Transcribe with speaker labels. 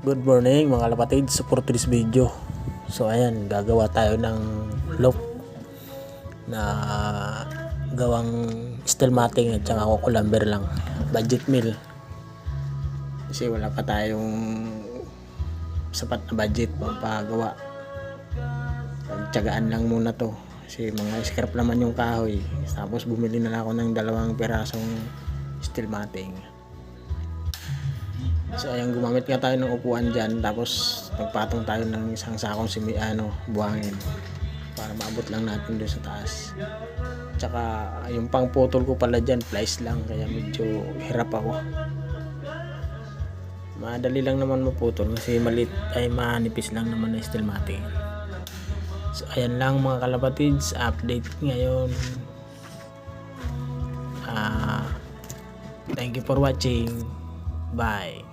Speaker 1: Good morning mga kapatid, support this video. So ayan, gagawa tayo ng lock na gawang steel matting at saka kukulamber lang, budget meal. Kasi wala pa tayong sapat na budget pampagawa. Tsagaan lang muna to kasi mga scrap naman yung kahoy. Tapos bumili na ako ng 2 pirasong steel matting. So ayan, gumamit nga tayo ng upuan dyan, tapos nagpatong tayo ng isang sakong buhangin para maabot lang natin doon sa taas. Tsaka yung pangputol ko pala dyan, plies lang, kaya medyo hirap ako. Madali lang naman maputol kasi malit ay manipis lang naman na steel matting. So ayan lang mga kalapatids, update ngayon. Thank you for watching. Bye.